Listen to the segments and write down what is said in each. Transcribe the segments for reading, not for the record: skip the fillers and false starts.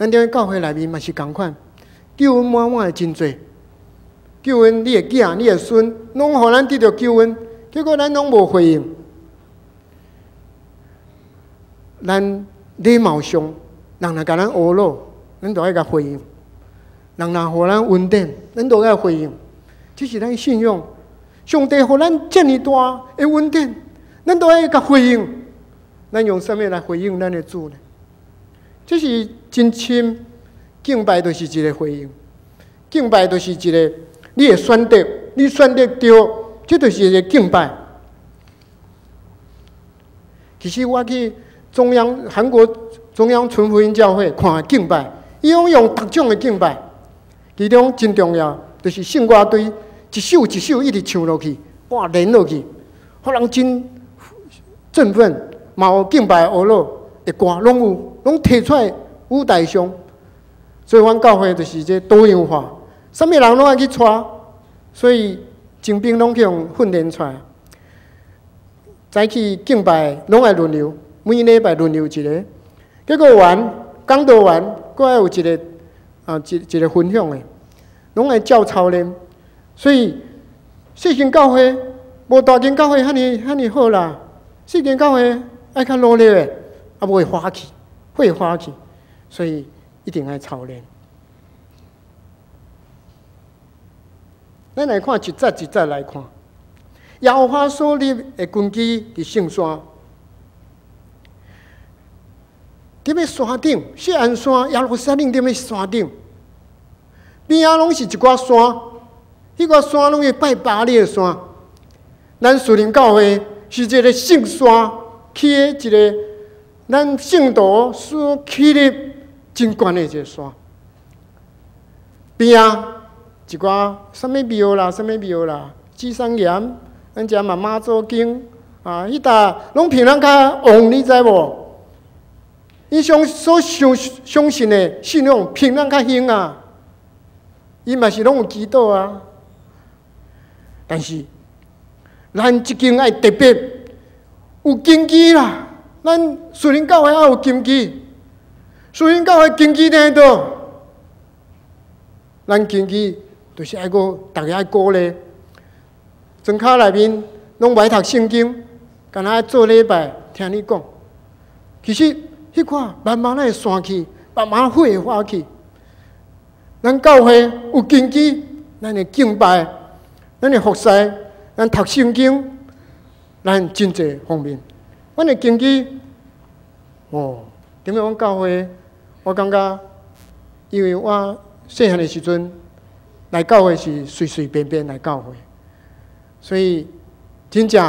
咱踮教会内面嘛是共款，救恩满满的真多，救恩你的囝、你的孙，拢互咱得到救恩，结果咱拢无回应。咱礼貌上，人若甲咱学咯，咱就爱甲回应；人若互咱恩典，咱就爱回应。这是咱信仰。上帝互咱遮尔大的恩典，咱都爱甲回应。咱用什么来回应咱的主呢？这是真深敬拜，就是一个回应。敬拜就是一个你的选择，你选择对，这就是一个敬拜。其实我去韩国中央纯福音教会看敬拜，伊拢用各种的敬拜，其中真重要就是圣歌队一首一首一直唱落去，哇，连落去，互人真振奋。嘛有敬拜学咯的歌，拢摕出来舞台上。所以阮教会就是这多元化，啥物人拢爱去带，所以精兵拢去用训练出来。早起敬拜拢爱轮流，每礼拜轮流一个。结果讲道完，佫爱有一个一个分享的，拢爱照操练。所以细间教会无大间教会遐尼好啦，细间教会。爱较努力的，不会花气，会花气，所以一定爱操练。咱来看一节一节来看，耶和华所立的根基伫圣山，伫咧山顶，锡安山、耶路撒冷伫咧山顶，边仔拢是一寡山，迄寡山拢是拜巴力的山。咱属灵教会是一个圣山。起的一个咱圣徒所起的真悬的一个山，边啊一寡什么庙啦、什么庙啦、紫杉岩，咱遮嘛妈祖经迄搭拢比咱较旺，你知无？伊所相信的信仰比咱较兴啊，伊嘛是拢有祈祷啊，但是咱即间爱特别。有根基啦，咱属灵教会也有根基。属灵教会根基在倒？咱根基就是爱个大家爱鼓励。庄脚内面拢歹读圣经，干那做礼拜，听你讲。其实迄款慢慢会散去，慢慢火会化去。咱教会有根基，咱的敬拜，咱的服侍，咱读圣经。咱真济方面，阮的根基，踮咧阮教会，我感觉，因为我细汉的时阵来教会是随随便便来教会，所以真正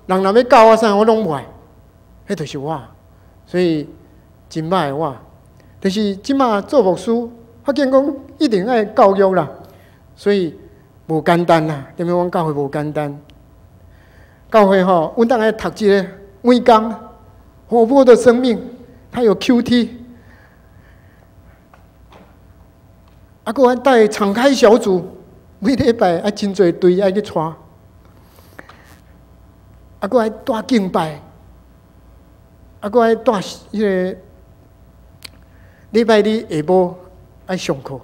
人若要教我啥，我拢袂，迄就是我，所以真歹我。但是即马做牧师，发现讲一定爱教育啦，所以无简单啦，踮咧阮教会无简单。教会吼，阮当爱读一个每工活泼的生命，它有 QT， 佫爱带敞开小组，每礼拜爱真侪队爱去带，佫爱带敬拜，佫爱带迄个礼拜日下晡爱上课，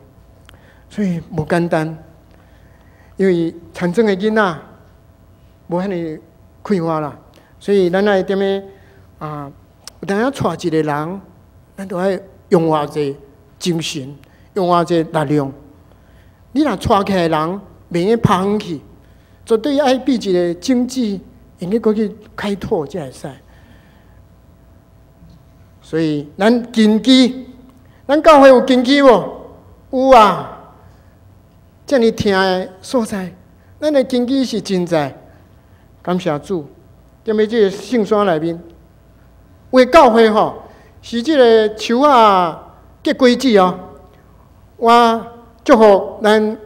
所以无简单，因为产生的囡仔无遐尼开花啦，所以咱爱踮咧有当带一个人，咱都爱用偌济精神，用偌济力量。你若带起来人，袂用拍远去，绝对爱比一个经济用去过去开拓才会使。所以咱根基，咱教会有根基无？有啊，遮尔听的所在，咱的根基是真在。感谢主，踮咧即个圣山内面，为教会吼是即个树啊结果子哦。我祝福咱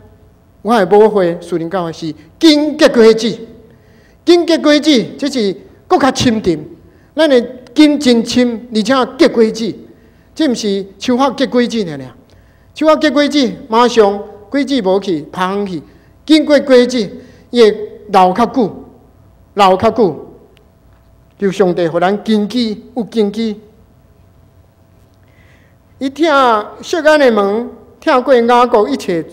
我的母会属灵教会是紧结果子，紧结果子，这是更较深沉。咱的紧真深，而且结果子，这毋是树花结果子尔。树花结果子，马上果子无去，拍远去，紧过果子，伊会留较久。留较久，求上帝互咱根基有根基。伊听锡安的门，听过雅各一切。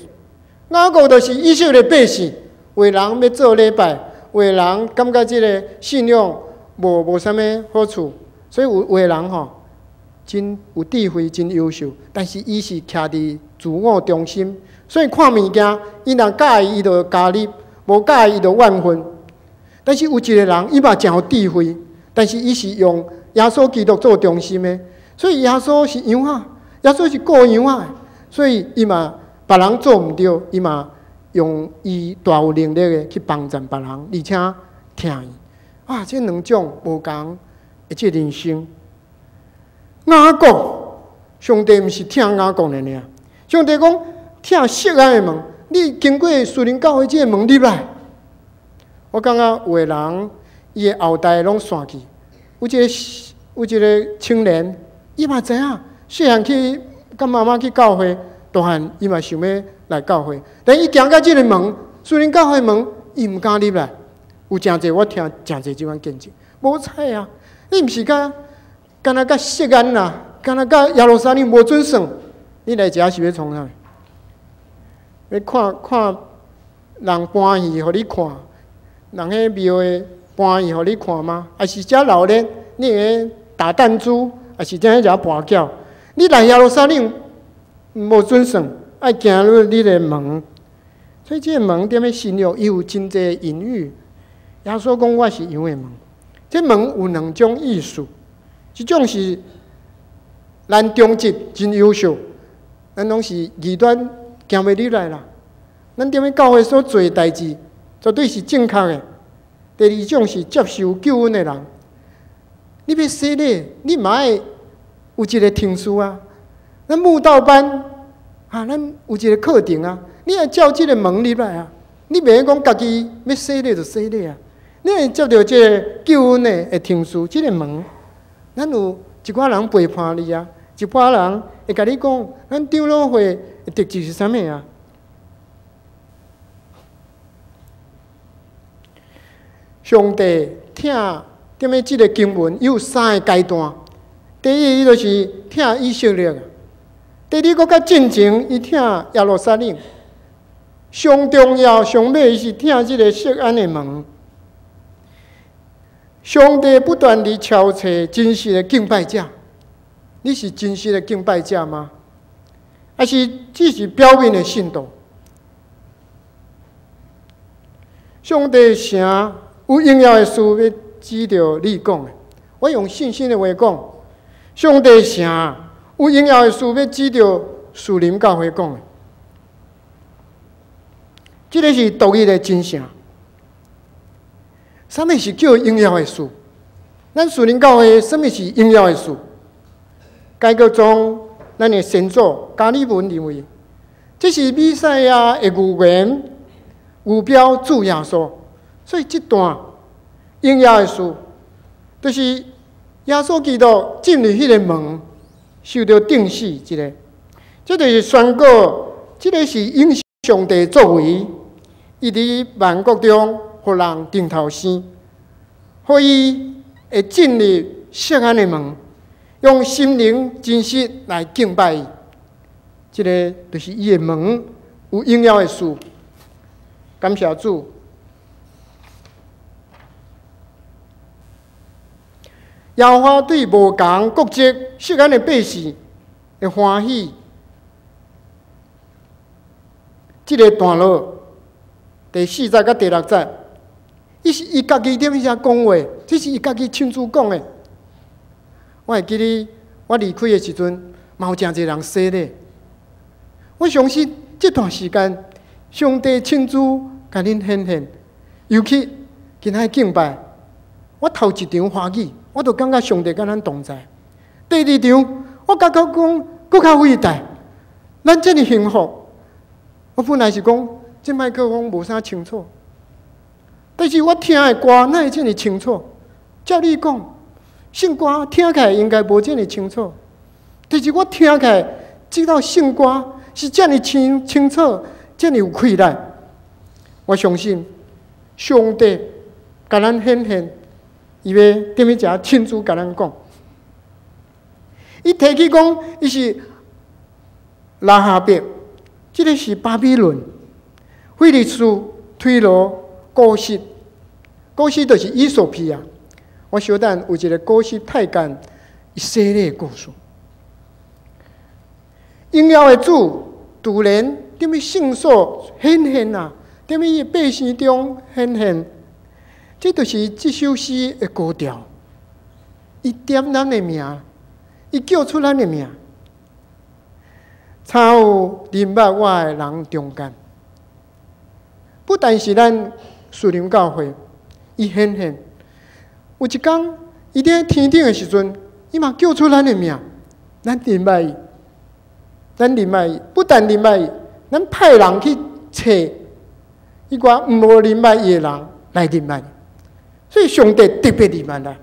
雅各就是以色列百姓，为人要做礼拜，为人感觉即个信仰无啥物好处，所以有人吼真有智慧，真优秀，但是伊是徛伫自我中心，所以看物件，伊若介意伊就加入，无介意伊就怨愤。但是有一个人，伊嘛真有智慧，但是伊是用耶稣基督做中心的，所以耶稣是羊仔，耶稣是顾羊仔，所以伊嘛别人做毋对，伊嘛用伊大有能力的去帮助别人，而且听伊。啊，这两种无共的这人生。雅各，上帝毋是听雅各的尔，上帝讲听锡安的门，你经过属灵教会这个门入来。我感觉有个人，伊的后代拢散去。有一个青年，伊嘛知影，细汉去甲妈妈去教会，大汉伊嘛想要来教会，但伊行到这个门，属灵教会门，伊毋敢入来。有诚济我听诚济即款见证，无彩啊！你毋是敢若甲锡安啦，敢若甲耶路撒冷无准算，你来遮是要创啥？要看人搬戏，互你看。人迄庙的搬戏，互你看吗？还是遮老练，你会打弹珠，还是遮爬轎？你来耶路撒冷无准算，爱行入你的门。所以这个门踮咧新约，伊有真济隐喻。耶稣讲我是羊的门，这门有两种意思，一种是咱中职真优秀，咱拢是异端行袂入来啦。咱踮咧教会所做代志。绝对是正确的。第二种是接受救恩的人。你要洗礼，你嘛爱有一个程序啊。咱慕道班啊，咱有一个课程啊，你要照这个门入来啊。你袂讲家己要洗礼就洗礼啊。你会接到这个救恩的程序，这个门，咱有一寡人陪伴你啊，一寡人会甲你讲，咱长老会的特质是啥物啊？上帝听踮咧即个经文有3个阶段。第一，伊就是听以色列；第二，搁较进前，伊听耶路撒冷。上重要、上尾，伊是听即个锡安的门。上帝不断地敲找真实的敬拜者。你是真实的敬拜者吗？还是只是表面的信徒？上帝城。有应要的事要指着你讲的，我用信心的话讲，上帝城有应要的事要指着属灵教会讲的，这个是独一的真城。什么是叫应要的事？咱属灵教会什么是应要的事？改革中，咱的先祖加利文认为，这是弥赛亚的预言，预表主耶稣。所以这段应要的事，就是耶稣基督进入迄个门，受到定死一个，这就是宣告，这个是应上帝作为，伊伫万国中互人顶头生，互伊会进入锡安的门，用心灵真实来敬拜伊。这个就是伊的门有应要的事，感谢主。耶和华对无共国籍锡安的百姓会欢喜。这个段落第4节到第6节，伊是伊家己踮遐讲话，这是伊家己亲自讲的。我会记得我离开的时阵，嘛有诚侪人洗礼。我相信这段时间，上帝亲自甲恁显现，尤其今仔敬拜，我头一场欢喜。我就感觉上帝甲咱同在。第2场，我感觉讲更较伟大，咱这么幸福。我本来是讲这麦克风无啥清楚，但是我听的歌哪会这么清楚？照你讲，圣歌听起来应该无这么清楚，但是我听起来知道圣歌是这么清楚，这么有气力。我相信上帝甲咱显现。伊要踮咧遮亲自甲咱讲，伊提起讲，伊是拉哈别，这个是巴比伦、菲利斯、推罗、古实。古实就是以索比亚。我小等有一个古实太监以色列的故事。荣耀的主突然踮咧圣所显现啊，踮咧百姓中显现。这就是这首诗的高调。伊点咱的名，伊叫出咱的名。插有林捌我的人中间，不但是咱属灵教会，伊显现。有一天，伊伫天顶的时阵，伊嘛叫出咱的名，咱林捌伊，咱林捌伊，不但林捌伊，咱派人去找迄个毋无林捌伊的人来林捌伊。所以上帝特别林捌咱。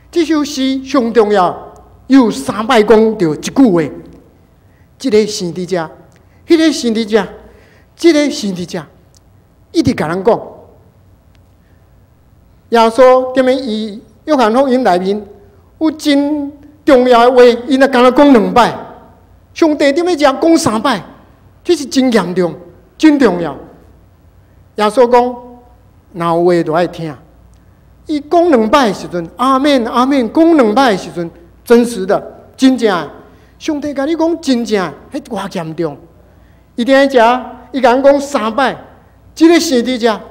这首诗上重要，有3摆讲到一句话：这个先知者，迄个先知者，这个先知者，一直甲咱讲。耶稣踮咧伊约翰福音内面有真重要的话，伊若敢若讲2摆，上帝踮咧遮讲3摆，这是真严重、真重要。耶稣讲，若有话就爱听。伊讲2摆的时阵，阿免阿免，讲2摆的时阵，真实的、真正的。上帝甲你讲真正，迄偌严重。伊伫咧遮，伊甲咱讲3摆，这个先知者，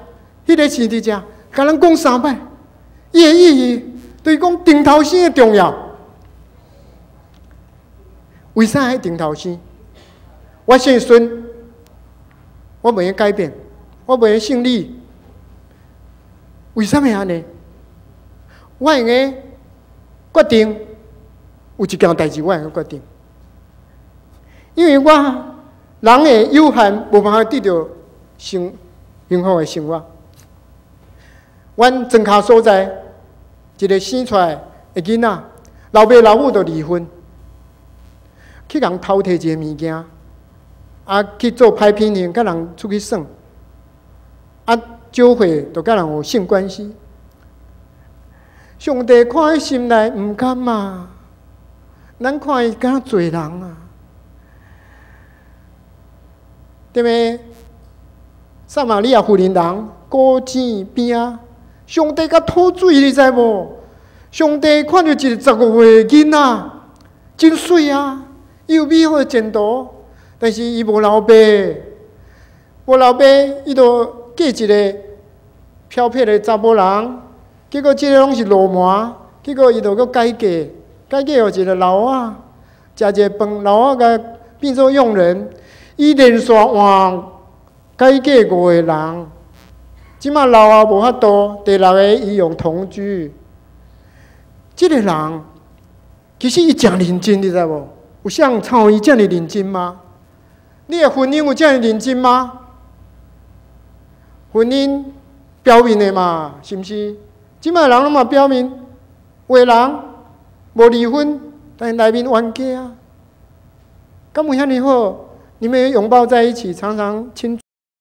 迄个先知者，甲咱讲3摆，伊的意义就是讲顶头生的重要。为啥迄顶头生？我姓孙，我袂用改变，我袂用姓李。为什么安尼？我用个决定，有一件代志我用个决定，因为我人的有限，无办法得到幸福的生活。阮庄脚所在，一个生出来的囡仔，老爸老母就离婚，去人偷摕一个物件，去做歹品行，甲人出去耍，少岁就甲人有性关系。上帝看伊心内毋甘嘛，咱看伊敢罪人啊，对袂？撒玛利亚妇人人古井边啊，上帝甲吐水，你知无？上帝看到一个15岁的囡仔，真水啊，伊有美好的前途，但是伊无老爸，无老爸，伊就嫁一个漂泊的查某人。结果这个拢是流氓，结果伊就搁改嫁，改嫁互一个老仔，食一个饭，老仔甲变做佣人，伊连续换改嫁5个人，即马老仔无法度，第6个伊用同居。这个人其实伊真认真，你知无？有啥人像伊遮尔认真吗？你的婚姻有遮尔认真吗？婚姻表面的嘛，是毋是？即摆人拢嘛表面，有的人无离婚，但是内面冤家啊。敢有遐尼好？你们拥抱在一起，常常亲